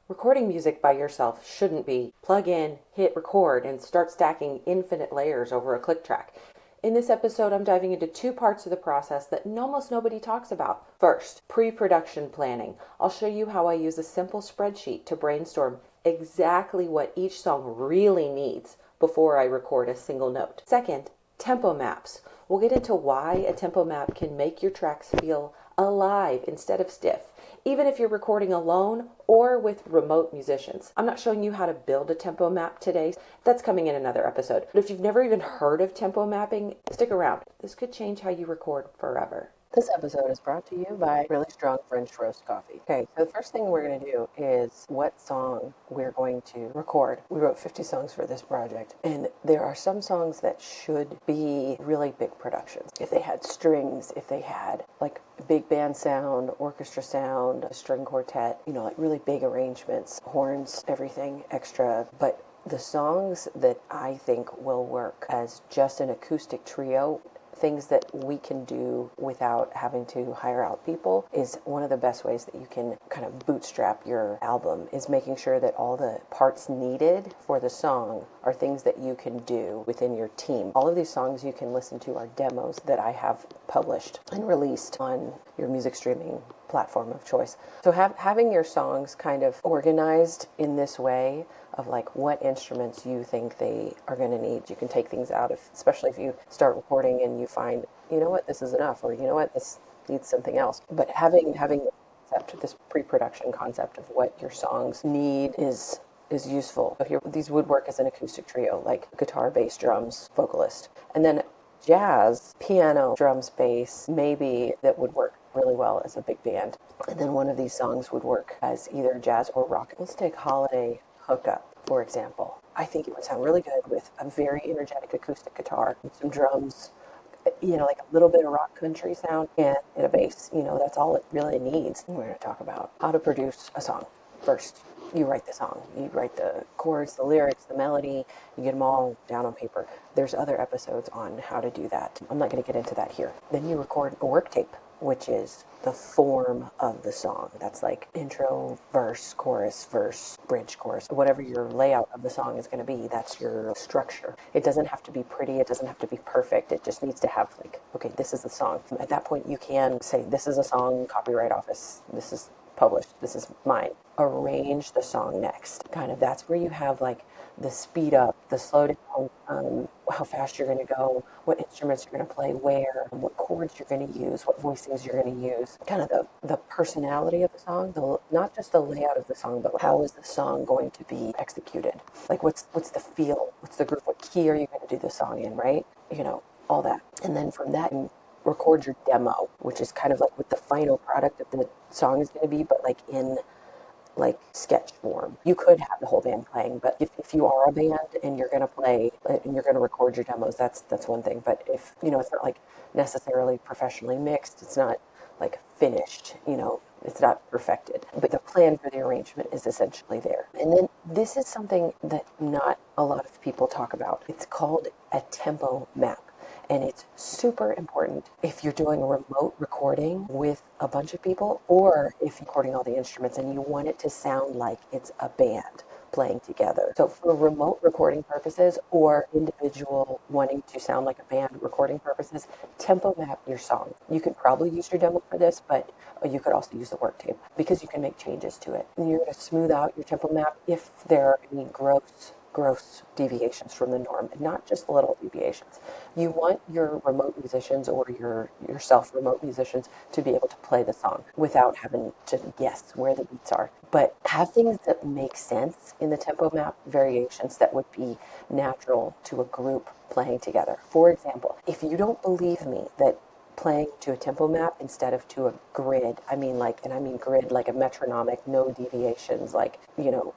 Recording music by yourself shouldn't be plug in, hit record, and start stacking infinite layers over a click track. In this episode, I'm diving into two parts of the process that almost nobody talks about. First, pre-production planning. I'll show you how I use a simple spreadsheet to brainstorm exactly what each song really needs before I record a single note. Second, tempo maps. We'll get into why a tempo map can make your tracks feel alive instead of stiff, even if you're recording alone or with remote musicians. I'm not showing you how to build a tempo map today. That's coming in another episode. But if you've never even heard of tempo mapping, stick around. This could change how you record forever. This episode is brought to you by Really Strong French Roast Coffee. Okay, so the first thing we're going to do is what song we're going to record. We wrote 50 songs for this project, and there are some songs that should be really big productions. If they had strings, if they had like big band sound, orchestra sound, a string quartet, like really big arrangements, horns, everything extra. But the songs that I think will work as just an acoustic trio, things that we can do without having to hire out people, is one of the best ways that you can kind of bootstrap your album, is making sure that all the parts needed for the song are things that you can do within your team. All of these songs you can listen to are demos that I have published and released on your music streaming platform of choice. So having your songs kind of organized in this way of like what instruments you think they are going to need. You can take things out, especially if you start recording and you find, this is enough, or this needs something else. But having this pre-production concept of what your songs need is useful. These would work as an acoustic trio, like guitar, bass, drums, vocalist. And then jazz, piano, drums, bass, maybe that would work really well as a big band. And then one of these songs would work as either jazz or rock. Let's take Holiday Hookup, for example. I think it would sound really good with a very energetic acoustic guitar, some drums, like a little bit of rock country sound, and a bass. That's all it really needs. We're going to talk about how to produce a song. First, you write the song. You write the chords, the lyrics, the melody. You get them all down on paper. There's other episodes on how to do that. I'm not going to get into that here. Then you record a work tape, which is the form of the song. That's like intro, verse, chorus, bridge, chorus. Whatever your layout of the song is going to be, that's your structure. It doesn't have to be pretty. It doesn't have to be perfect. It just needs to have okay, this is the song. At that point, you can say, this is a song, Copyright Office. This is published. This is mine. Arrange the song next. Kind of that's where you have the speed up, the slow down, how fast you're going to go, what instruments you're going to play where, what chords you're going to use, what voicings you're going to use, kind of the personality of the song, not just the layout of the song, but how is the song going to be executed? Like what's the feel, what's the groove, what key are you going to do the song in, right? All that. And then from that, you record your demo, which is kind of like what the final product of the song is going to be, but in sketch form. You could have the whole band playing, but if you are a band and you're going to play and you're going to record your demos, that's one thing. But if, it's not necessarily professionally mixed, it's not finished, it's not perfected, but the plan for the arrangement is essentially there. And then this is something that not a lot of people talk about. It's called a tempo map. And it's super important if you're doing a remote recording with a bunch of people, or if you're recording all the instruments and you want it to sound like it's a band playing together. So for remote recording purposes or individual wanting to sound like a band recording purposes, tempo map your song. You could probably use your demo for this, but you could also use the work tape because you can make changes to it. And you're going to smooth out your tempo map if there are any gross deviations from the norm, and not just little deviations. You want your remote musicians or yourself remote musicians to be able to play the song without having to guess where the beats are. But have things that make sense in the tempo map variations that would be natural to a group playing together. For example, if you don't believe me that playing to a tempo map instead of to a grid, I mean grid like a metronomic, no deviations,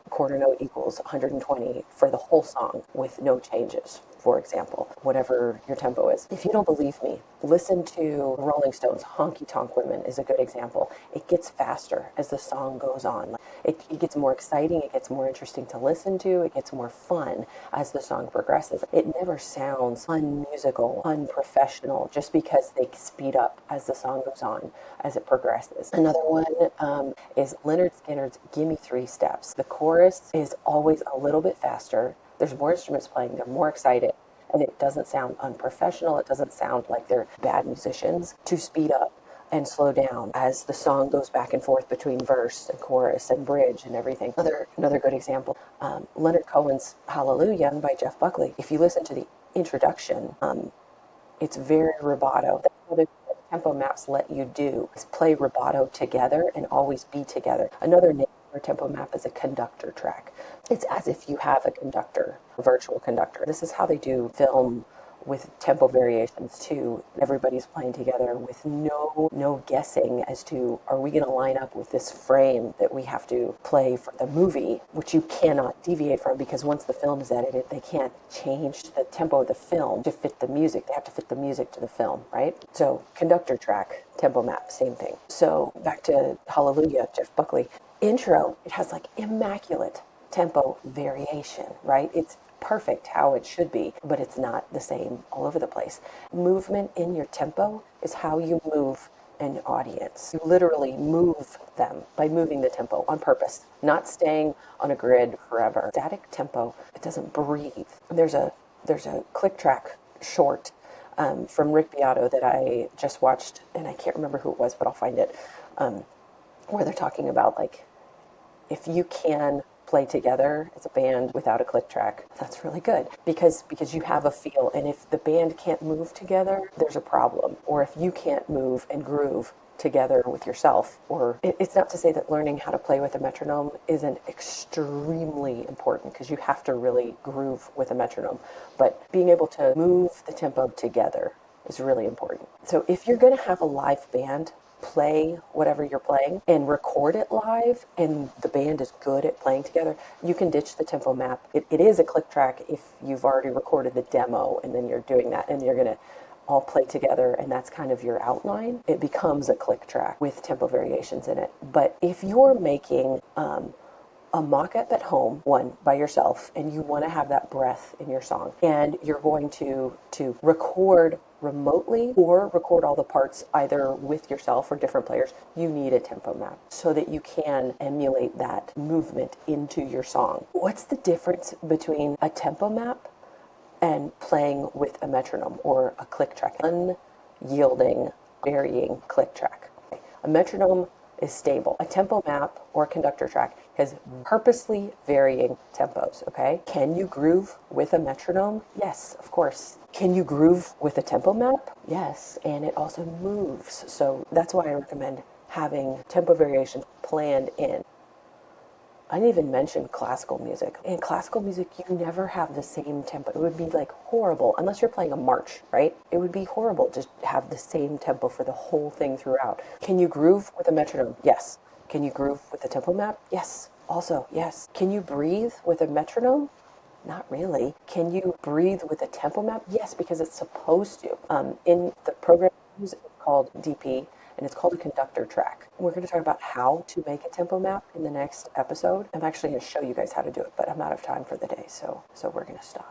quarter note equals 120 for the whole song with no changes, for example, whatever your tempo is. If you don't believe me, listen to Rolling Stones' Honky Tonk Women is a good example. It gets faster as the song goes on. It gets more exciting, it gets more interesting to listen to, it gets more fun as the song progresses. It never sounds unmusical, unprofessional, just because they speed up as the song goes on, as it progresses. Another one is Leonard Skinner's Gimme Three Steps. The chorus is always a little bit faster. There's more instruments playing. They're more excited. And it doesn't sound unprofessional. It doesn't sound like they're bad musicians. To speed up and slow down as the song goes back and forth between verse and chorus and bridge and everything. Another good example, Leonard Cohen's Hallelujah by Jeff Buckley. If you listen to the introduction, it's very rubato. That's what the tempo maps let you do, is play rubato together and always be together. Another name for a tempo map is a conductor track. It's as if you have a conductor, a virtual conductor. This is how they do film with tempo variations too. Everybody's playing together with no guessing as to, are we going to line up with this frame that we have to play for the movie, which you cannot deviate from, because once the film is edited, they can't change the tempo of the film to fit the music. They have to fit the music to the film, right? So conductor track, tempo map, same thing. So back to Hallelujah, Jeff Buckley. Intro, it has like immaculate tempo variation, right? It's perfect how it should be, but it's not the same all over the place. Movement in your tempo is how you move an audience. You literally move them by moving the tempo on purpose, not staying on a grid forever. Static tempo, it doesn't breathe. There's a click track short from Rick Beato that I just watched, and I can't remember who it was, but I'll find it, where they're talking about, like, if you can play together as a band without a click track, that's really good, because you have a feel. And if the band can't move together, there's a problem. Or if you can't move and groove together with yourself, or it's not to say that learning how to play with a metronome isn't extremely important, because you have to really groove with a metronome, but being able to move the tempo together is really important. So if you're going to have a live band play whatever you're playing and record it live, and the band is good at playing together, you can ditch the tempo map. It is a click track if you've already recorded the demo and then you're doing that and you're going to all play together and that's kind of your outline. It becomes a click track with tempo variations in it. But if you're making a mock-up at home, one by yourself, and you want to have that breath in your song, and you're going to record remotely or record all the parts either with yourself or different players, you need a tempo map so that you can emulate that movement into your song. What's the difference between a tempo map and playing with a metronome or a click track? Unyielding, varying click track. A metronome is stable. A tempo map or conductor track has purposely varying tempos, okay? Can you groove with a metronome? Yes, of course. Can you groove with a tempo map? Yes, and it also moves. So that's why I recommend having tempo variations planned in. I didn't even mention classical music. In classical music, you never have the same tempo. It would be like horrible, unless you're playing a march, right? It would be horrible to have the same tempo for the whole thing throughout. Can you groove with a metronome? Yes. Can you groove with a tempo map? Yes. Also, yes. Can you breathe with a metronome? Not really. Can you breathe with a tempo map? Yes, because it's supposed to. In the program it's called DP, and it's called a conductor track. We're going to talk about how to make a tempo map in the next episode. I'm actually going to show you guys how to do it, but I'm out of time for the day, so we're going to stop.